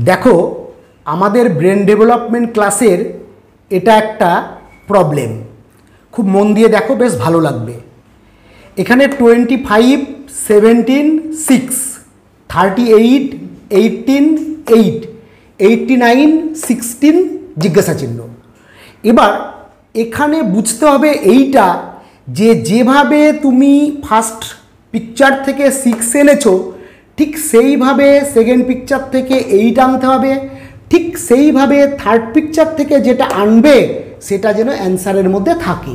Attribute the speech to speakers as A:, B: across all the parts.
A: দেখো আমাদের brain development ক্লাসের এটা একটা প্রবলেম, খুব মন দিয়ে দেখো, বেশ ভালো লাগবে। এখানে 25, 17, 6, 38, 18, 8, 89, 16 জিজ্ঞাসা চিহ্ন। এবার এখানে বুঝতে হবে এইটা যে যেভাবে তুমি ফার্স্ট পিকচার থেকে 6 এনেছো ঠিক সেইভাবে সেকেন্ড পিকচার থেকে 8 আনতে হবে, ঠিক সেইভাবে থার্ড পিকচার থেকে যেটা আনবে সেটা যেন অ্যান্সারের মধ্যে থাকে।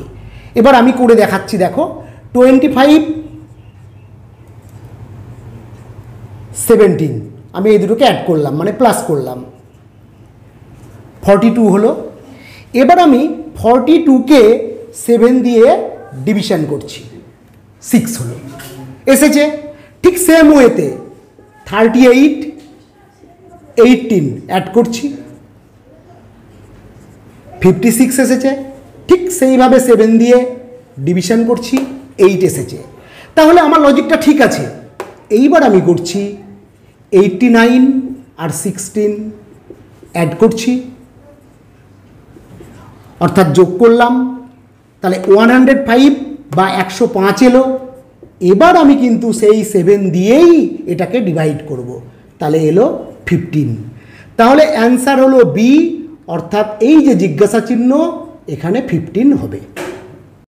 A: এবার আমি করে দেখাচ্ছি, দেখো 25, 17 আমি এই দুটোকে অ্যাড করলাম, মানে প্লাস করলাম, 42 হলো। এবার আমি 42কে 7 দিয়ে ডিভিশন করছি, 6 হলো, এসেছে। ঠিক সেম ওয়েতে 38, 18 অ্যাড করছি, 56 এসেছে। ঠিক সেইভাবে 7 দিয়ে ডিভিশন করছি, 8 এসেছে। তাহলে আমার লজিকটা ঠিক আছে। এইবার আমি করছি 89 আর 16 অ্যাড করছি, অর্থাৎ যোগ করলাম, তাহলে 105 বা 105 এলো। এবার আমি কিন্তু সেই 7 দিয়েই এটাকে ডিভাইড করব, তাহলে এলো 15। তাহলে অ্যান্সার হলো বি, অর্থাৎ এই যে জিজ্ঞাসা চিহ্ন এখানে 15 হবে।